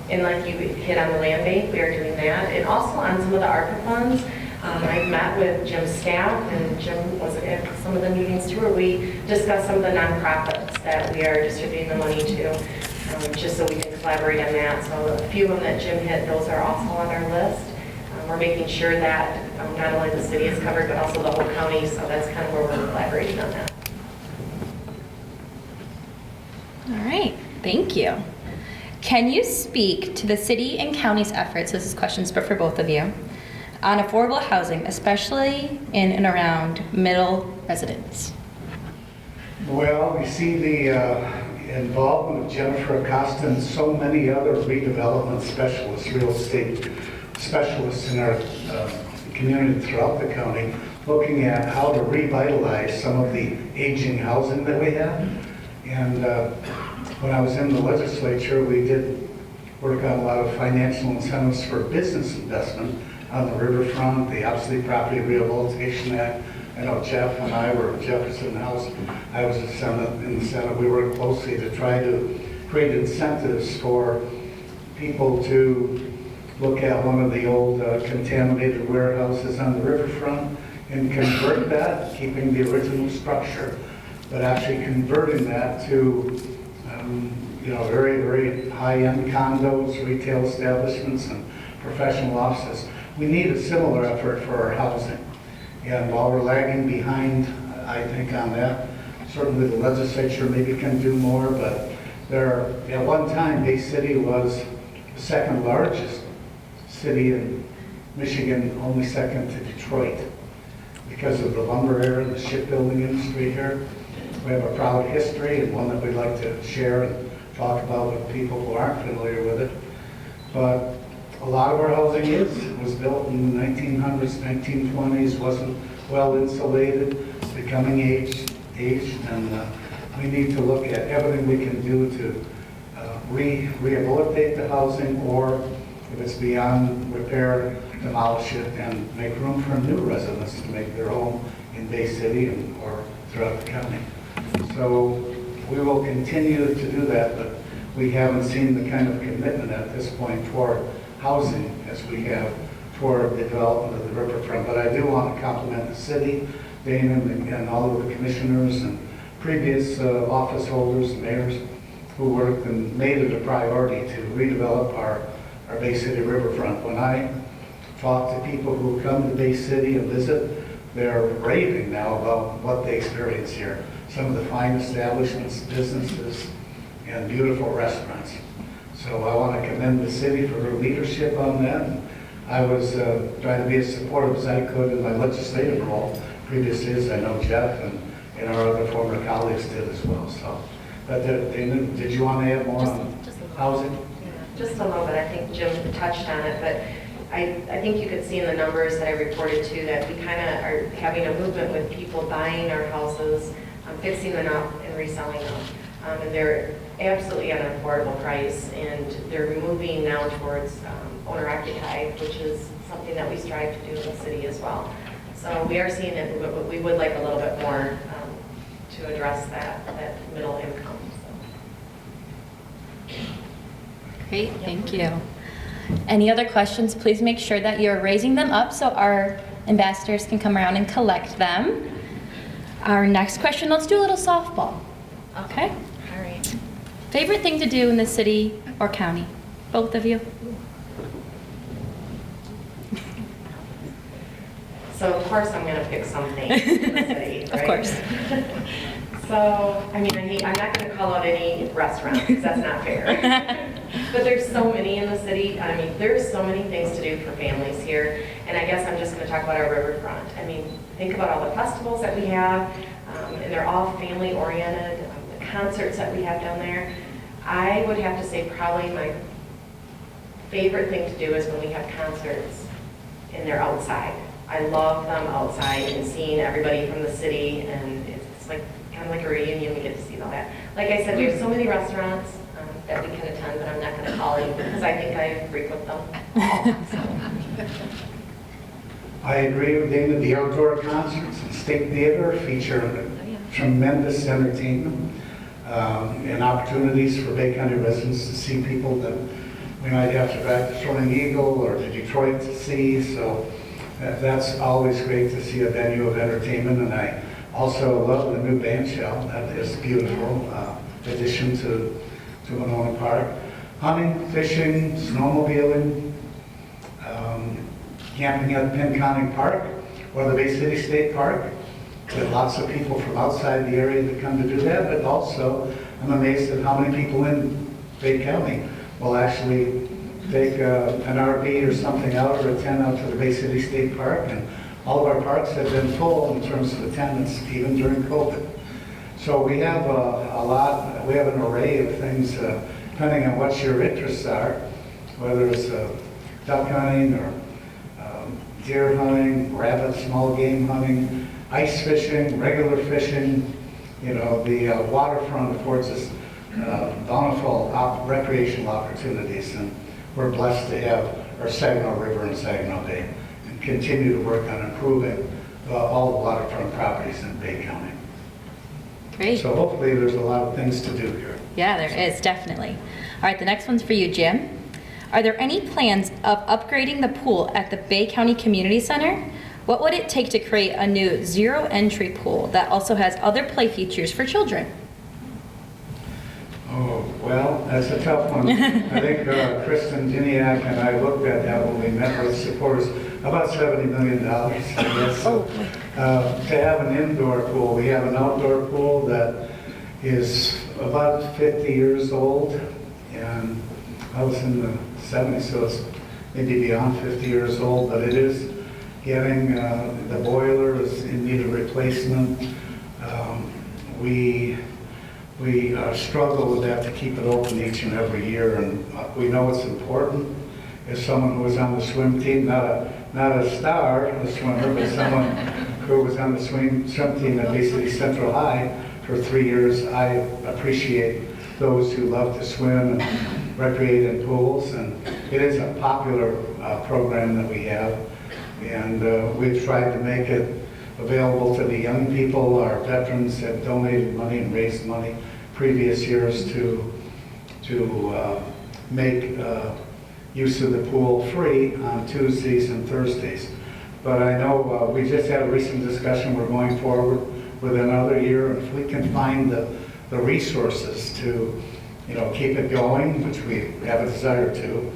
And like you hit on the land bank, we are doing that. And also on some of the ARPA funds, I've met with Jim's staff, and Jim was at some of the meetings too, where we discussed some of the nonprofits that we are distributing the money to, just so we can collaborate on that. So a few of them that Jim hit, those are also on our list. We're making sure that not only the city is covered, but also the whole county, so that's kind of where we're collaborating on that. All right, thank you. Can you speak to the city and county's efforts, this is questions but for both of you, on affordable housing, especially in and around middle residents? Well, we see the involvement of Jennifer Acosta and so many other redevelopment specialists, real estate specialists in our community throughout the county, looking at how to revitalize some of the aging housing that we have. And when I was in the legislature, we did work on a lot of financial incentives for business investment on the riverfront, the Obsolete Property Rehabilitation Act. I know Jeff and I were Jefferson House. I was in the Senate. We worked closely to try to create incentives for people to look at one of the old contaminated warehouses on the riverfront and convert that, keeping the original structure, but actually converting that to very, very high-end condos, retail establishments, and professional offices. We need a similar effort for our housing. And while we're lagging behind, I think, on that, certainly the legislature maybe can do more, but at one time, Bay City was the second largest city in Michigan, only second to Detroit, because of the lumber era and the shipbuilding industry here. We have a proud history and one that we'd like to share and talk about with people who aren't familiar with it. But a lot of our housing was built in the 1900s, 1920s, wasn't well insulated, becoming aged, and we need to look at everything we can do to rehabilitate the housing, or if it's beyond repair, demolish it and make room for new residents to make their home in Bay City or throughout the county. So we will continue to do that, but we haven't seen the kind of commitment at this point for housing as we have toward the development of the riverfront. But I do want to compliment the city, Dana, and all of the commissioners and previous office holders and mayors who worked and made it a priority to redevelop our Bay City riverfront. When I talk to people who come to Bay City and visit, they're raving now about what they experience here. Some of the fine establishments, businesses, and beautiful restaurants. So I want to commend the city for her leadership on that. And I was trying to be as supportive as I could in my legislative role. Previous years, I know Jeff and our other former colleagues did as well. So, but Dana, did you want to add more on housing? Just a little bit. I think Jim touched on it, but I think you could see in the numbers that I reported to that we kind of are having a movement with people buying our houses, fixing them up and reselling them. And they're absolutely at an affordable price, and they're moving now towards owner-occupied, which is something that we strive to do in the city as well. So we are seeing it, but we would like a little bit more to address that middle income. So. Great, thank you. Any other questions, please make sure that you're raising them up so our ambassadors can come around and collect them. Our next question, let's do a little softball. Okay? All right. Favorite thing to do in the city or county? Both of you? So of course I'm going to pick something in the city, right? Of course. So, I mean, I'm not going to call out any restaurants because that's not fair. But there's so many in the city. I mean, there's so many things to do for families here. And I guess I'm just going to talk about our riverfront. I mean, think about all the festivals that we have, and they're all family oriented, the concerts that we have down there. I would have to say probably my favorite thing to do is when we have concerts and they're outside. I love them outside and seeing everybody from the city, and it's like kind of like a reunion. We get to see all that. Like I said, we have so many restaurants that we can attend, but I'm not going to call you because I think I frequent them all. I agree with Dana. The outdoor concerts and State Theater feature tremendous entertainment and opportunities for Bay County residents to see people that we might have to drive to Sterling Eagle or to Detroit to see. So That's always great to see a venue of entertainment, and I also love the new band shell. That is beautiful addition to Winona Park. Hunting, fishing, snowmobiling, camping at Pinconning Park or the Bay City State Park. Get lots of people from outside the area that come to do that, but also I'm amazed at how many people in Bay County will actually take an RV or something out or a tent out to the Bay City State Park. And all of our parks have been full in terms of attendance, even during COVID. So we have we have an array of things depending on what your interests are, whether it's duck hunting or deer hunting, rabbit, small game hunting, ice fishing, regular fishing. You know, the waterfront affords us bountiful recreational opportunities, and we're blessed to have our Saginaw River and Saginaw Bay and continue to work on improving all the waterfront properties in Bay County. Great. So hopefully there's a lot of things to do here. Yeah, there is, definitely. All right, the next one's for you, Jim. Are there any plans of upgrading the pool at the Bay County Community Center? What would it take to create a new zero-entry pool that also has other play features for children? Oh, well, that's a tough one. I think Kristen Diniak and I looked at that when we met with supporters. About $70 million, I guess. To have an indoor pool, we have an outdoor pool that is about 50 years old, and I was in the 70s, so it's maybe beyond 50 years old, but it is getting, the boiler is in need of replacement. We struggle with that to keep it open each and every year, and we know it's important. As someone who was on the swim team, not a star, a swimmer, but someone who was on the swim team at Bay City Central High for 3 years, I appreciate those who love to swim and recreate in pools, and it is a popular program that we have, and we've tried to make it available to the young people. Our veterans have donated money and raised money previous years to make use of the pool free on Tuesdays and Thursdays. But I know we just had a recent discussion, we're going forward with another year, and if we can find the resources to, you know, keep it going, which we have a desire to,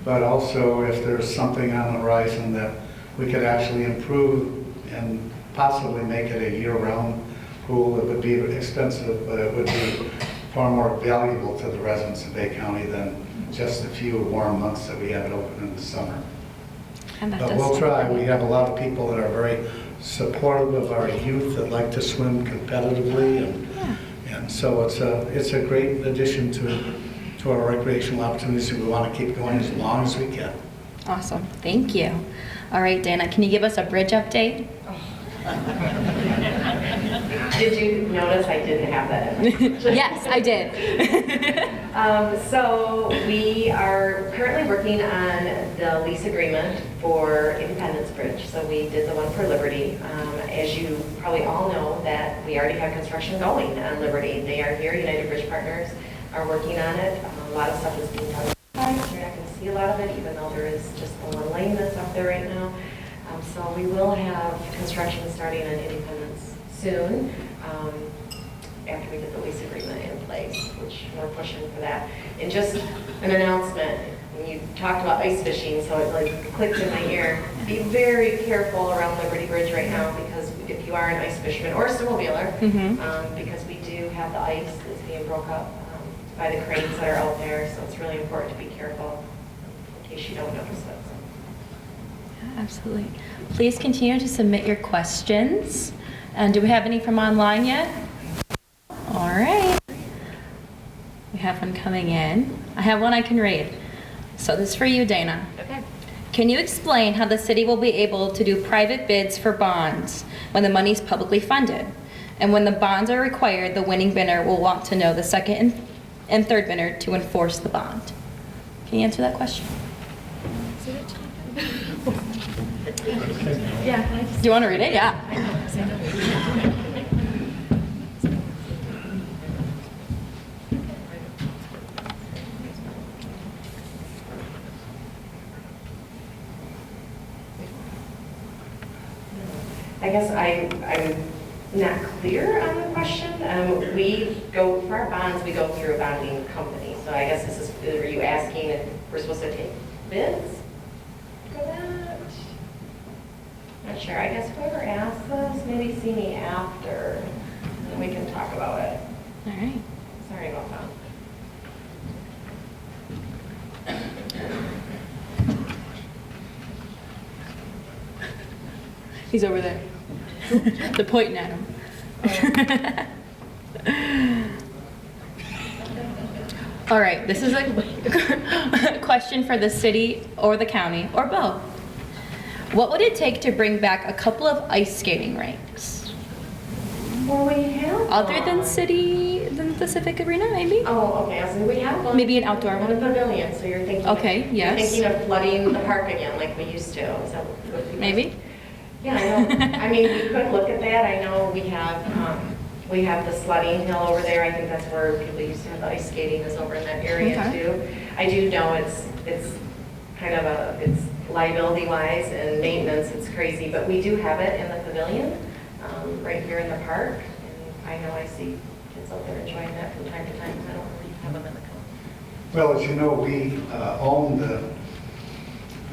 but also if there's something on the horizon that we could actually improve and possibly make it a year-round pool. It would be expensive, but it would be far more valuable to the residents of Bay County than just a few warm months that we have it open in the summer. But we'll try. We have a lot of people that are very supportive of our youth that like to swim competitively, and so it's a great addition to our recreational opportunities, and we want to keep going as long as we can. Awesome, thank you. All right, Dana, can you give us a bridge update? Did you notice I didn't have that in? Yes, I did. So we are currently working on the lease agreement for Independence Bridge. So we did the one for Liberty. As you probably all know, that we already have construction going on Liberty. They are here, United Bridge Partners are working on it. A lot of stuff is being done. You're not going to see a lot of it, even though there is just the one lane that's up there right now. So we will have construction starting on Independence soon, after we get the lease agreement in place, which we're pushing for that. And just an announcement, when you talked about ice fishing, so it like clicked in my ear, be very careful around Liberty Bridge right now, because if you are an ice fisherman or snowmobiler, because we do have the ice that's being broke up by the cranes that are out there, so it's really important to be careful in case you don't notice it. Absolutely. Please continue to submit your questions. And do we have any from online yet? All right. We have one coming in. I have one I can read. So this is for you, Dana. Okay. Can you explain how the city will be able to do private bids for bonds when the money is publicly funded? And when the bonds are required, the winning bidder will want to know the second and third bidder to enforce the bond. Can you answer that question? Yeah. Do you want to read it? Yeah. I guess I'm not clear on the question. We go, for our bonds, we go through a bonding company. So I guess this is, are you asking if we're supposed to take bids for that? Not sure. I guess whoever asked this, maybe see me after, and we can talk about it. All right. Sorry about that. He's over there. They're pointing at him. All right, this is a question for the city or the county, or both. What would it take to bring back a couple of ice skating rinks? Well, we have Other than one. the Civic Arena, maybe? Oh, okay, so we have one. Maybe an outdoor In one? the pavilion, so you're thinking. Okay, yes. You're thinking of flooding the park again like we used to. Is that what you guys- Maybe? Yeah, I know. I mean, we could look at that. I know we have the sledding hill over there. I think that's where people used to have the ice skating, is over in that area Okay. too. I do know it's kind of it's liability wise and maintenance, it's crazy, but we do have it in the pavilion, right here in the park. And I know I see kids out there enjoying that from time to time. I don't really have them in the company. Well, as you know, we own the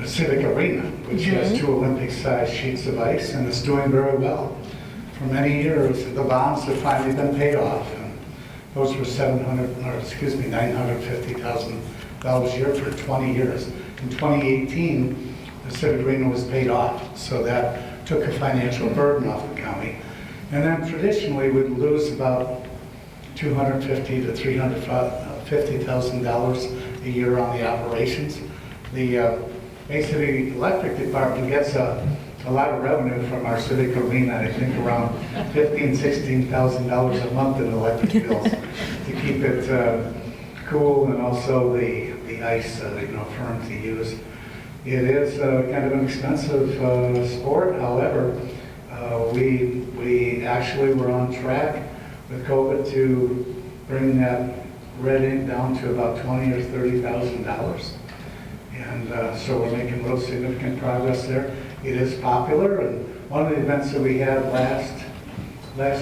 Civic Arena, which has 2 Olympic-sized sheets of ice, and it's doing very well. For many years, the bonds have finally been paid off, and those were $950,000 a year for 20 years. In 2018, the Civic Arena was paid off, so that took a financial burden off the county. And then traditionally, we'd lose about $250,000 to $350,000 a year on the operations. The Bay City Electric Department gets a lot of revenue from our Civic Arena, I think around $15,000, $16,000 a month in electric bills to keep it cool, and also the ice firm to use. It is kind of an expensive sport. However, we actually were on track with COVID to bring that red ink down to about $20,000 or $30,000. And so we're making real significant progress there. It is popular, and one of the events that we had last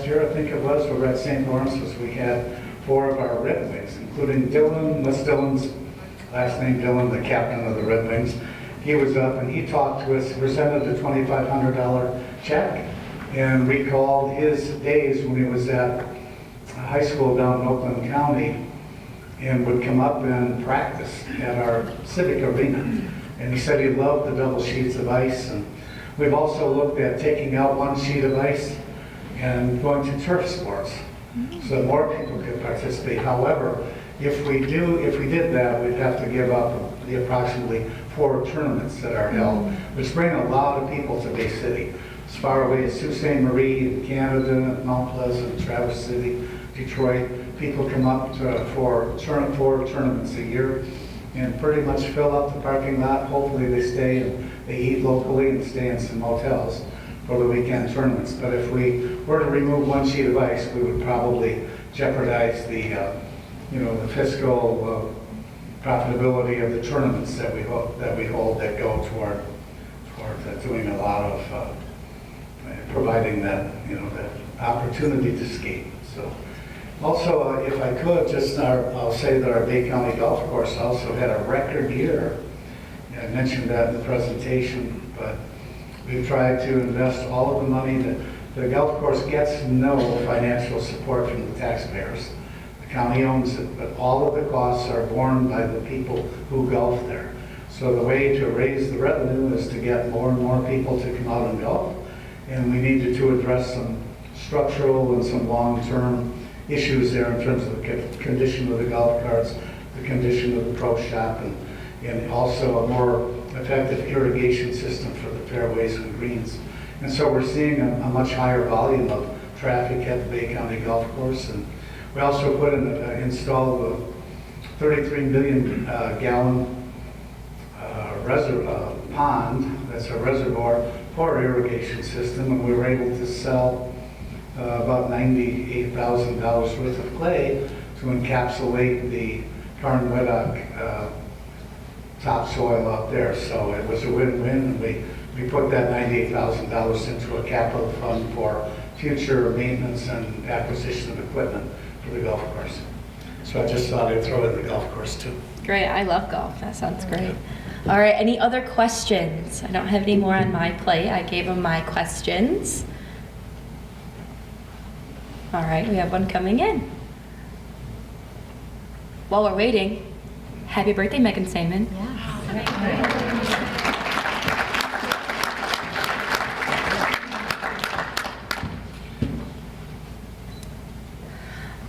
year, I think it was, we were at St. Lawrence, was we had 4 of our Red Wings, including Dylan, Miss Dylan's last name Dylan, the captain of the Red Wings. He was up and he talked to us, presented a $2,500 check, and recalled his days when he was at high school down in Oakland County, and would come up and practice at our Civic Arena. And he said he loved the double sheets of ice. And we've also looked at taking out 1 sheet of ice and going to turf sports so that more people could participate. However, if we did that, we'd have to give up the approximately 4 tournaments that are held, which bring a lot of people to Bay City. As far away as Sault Ste. Marie in Canada, Mount Pleasant, Traverse City, Detroit. People come up for 4 tournaments a year and pretty much fill up the parking lot. Hopefully they stay and they eat locally and stay in some motels for the weekend tournaments. But if we were to remove 1 sheet of ice, we would probably jeopardize the fiscal profitability of the tournaments that we hold that go toward doing a lot of providing that that opportunity to skate. So. Also, if I could, I'll say that our Bay County Golf Course also had a record year. I mentioned that in the presentation, but we've tried to invest all of the money that the golf course gets no financial support from the taxpayers. The county owns it, but all of the costs are borne by the people who golf there. So the way to raise the revenue is to get more and more people to come out and golf, and we needed to address some structural and some long-term issues there in terms of the condition of the golf carts, the condition of the pro shop, and also a more effective irrigation system for the fairways and greens. And so we're seeing a much higher volume of traffic at the Bay County Golf Course. And we also installed a 33 million gallon pond, that's a reservoir for our irrigation system, and we were able to sell about $98,000 worth of clay to encapsulate the Carn-Weddock topsoil up there. So it was a win-win, and we we put that $98,000 into a capital fund for future maintenance and acquisition of equipment for the golf course. So I just thought I'd throw in the golf course too. Great, I love golf. That sounds great. All right, any other questions? I don't have any more on my plate. I gave them my questions. All right, we have one coming in. While we're waiting, happy birthday, Megan Saman.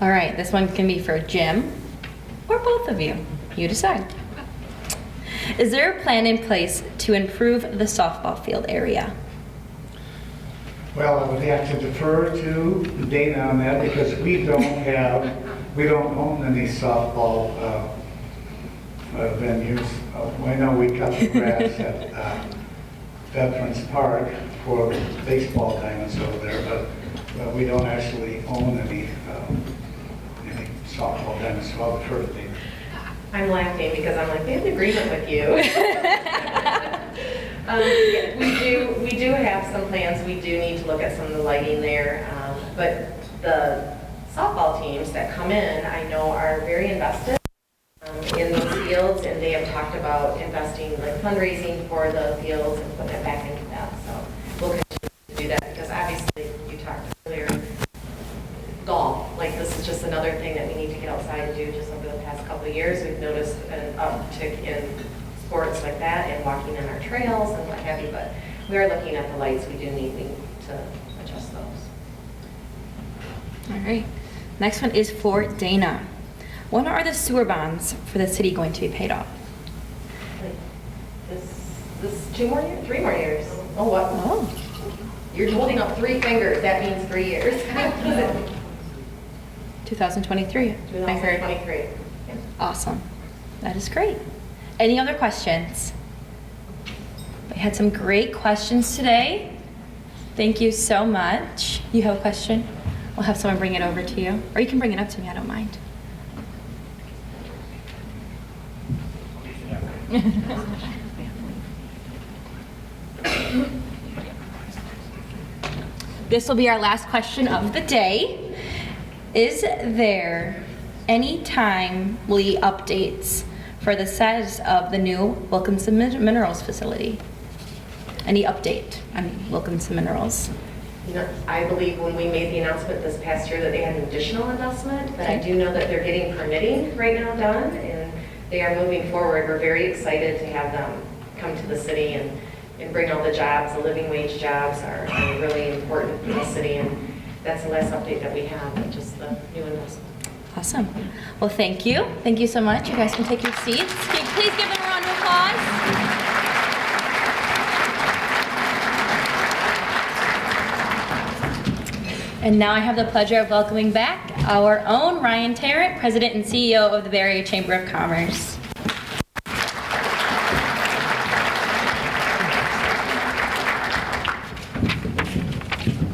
All right, this one can be for Jim or both of you. You decide. Is there a plan in place to improve the softball field area? Well, I would have to defer to Dana on that because we don't own any softball venues. I know we cut the grass at Veterans Park for baseball diamonds over there, but we don't actually own any softball diamonds, so I'll defer to Dana. I'm laughing because I'm like, we have an agreement with you. Yeah, we do have some plans. We do need to look at some of the lighting there. But the softball teams that come in, I know are very invested in those fields, and they have talked about investing, like fundraising for the fields and putting it back into that. So we'll continue to do that because obviously you talked earlier, golf, like this is just another thing that we need to get outside and do. Just over the past couple of years, we've noticed an uptick in sports like that and walking in our trails and what have you, but we are looking at the lights. We do need to adjust those. All right. Next one is for Dana. When are the sewer bonds for the city going to be paid off? Like this 2 more years, 3 more years. Oh, what? Oh. You're holding up 3 fingers. That means 3 years. 2023. I heard. 2023. Yeah. Awesome. That is great. Any other questions? We had some great questions today. Thank you so much. You have a question? We'll have someone bring it over to you. Or you can bring it up to me, I don't mind. This will be our last question of the day. Is there any timely updates for the status of the new Wilkinson Minerals facility? Any update on Wilkinson Minerals? You know, I believe when we made the announcement this past year that they had an additional investment, but I Okay. do know that they're getting permitting right now done, and they are moving forward. We're very excited to have them come to the city and bring all the jobs. The living wage jobs are really important for the city, and that's the last update that we have, just the new investment. Awesome. Well, thank you. Thank you so much. You guys can take your seats. Can you please give them a round of applause? And now I have the pleasure of welcoming back our own Ryan Tarrant, President and CEO of the Bay Area Chamber of Commerce.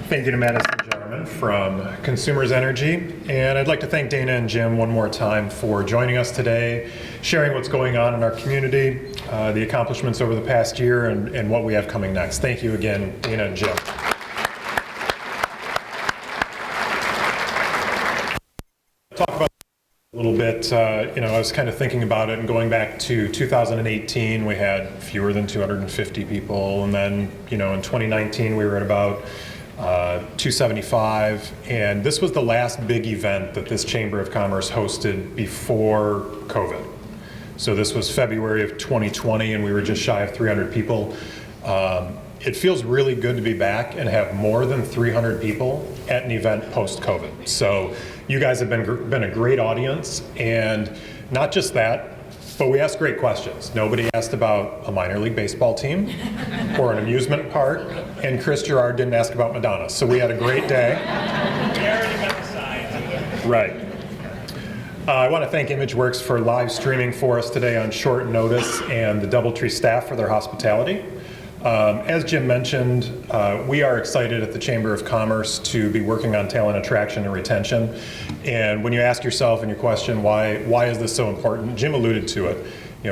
Thank you to Madison Gentlemen from Consumers Energy. And I'd like to thank Dana and Jim one more time for joining us today, sharing what's going on in our community, the accomplishments over the past year, and what we have coming next. Thank you again, Dana and Jim. Talk about a little bit, I was kind of thinking about it and going back to 2018, we had fewer than 250 people. And then, in 2019, we were at about 275, and this was the last big event that this Chamber of Commerce hosted before COVID. So this was February of 2020, and we were just shy of 300 people. It feels really good to be back and have more than 300 people at an event post-COVID. So you guys have been a great audience, and not just that, but we asked great questions. Nobody asked about a minor league baseball team or an amusement park, and Chris Gerard didn't ask about Madonna. So we had a great day. Right. I want to thank ImageWorks for live streaming for us today on short notice, and the Doubletree staff for their hospitality. As Jim mentioned, we are excited at the Chamber of Commerce to be working on talent attraction and retention. And when you ask yourself in your question, why is this so important? Jim alluded to it.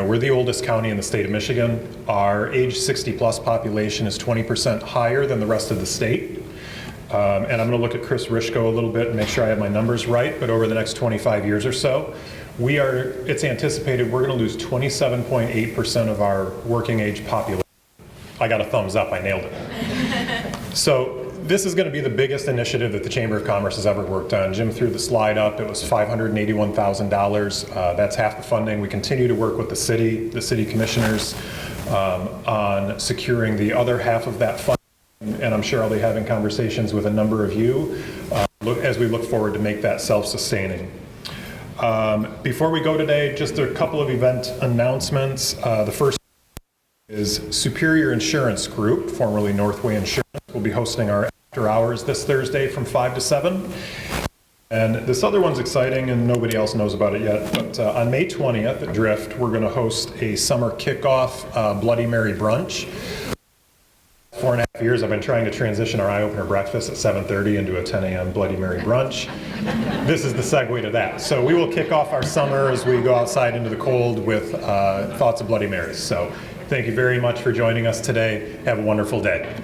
we're the oldest county in the state of Michigan. Our age 60-plus population is 20% higher than the rest of the state. And I'm going to look at Chris Rishko a little bit and make sure I have my numbers right, but over the next 25 years or so, it's anticipated we're going to lose 27.8% of our working age population. I got a thumbs up, I nailed it. So this is going to be the biggest initiative that the Chamber of Commerce has ever worked on. Jim threw the slide up. It was $581,000. That's half the funding. We continue to work with the city commissioners on securing the other half of that funding. And I'm sure I'll be having conversations with a number of you as we look forward to make that self-sustaining. Before we go today, just a couple of event announcements. The first is Superior Insurance Group, formerly Northway Insurance, will be hosting our after hours this Thursday from 5 to 7. And this other one's exciting and nobody else knows about it yet, but on May 20th at Drift, we're going to host a summer kickoff Bloody Mary brunch. 4.5 years I've been trying to transition our eye-opener breakfast at 7:30 into a 10 a.m. Bloody Mary brunch. This is the segue to that. So we will kick off our summer as we go outside into the cold with thoughts of Bloody Marys. So thank you very much for joining us today. Have a wonderful day.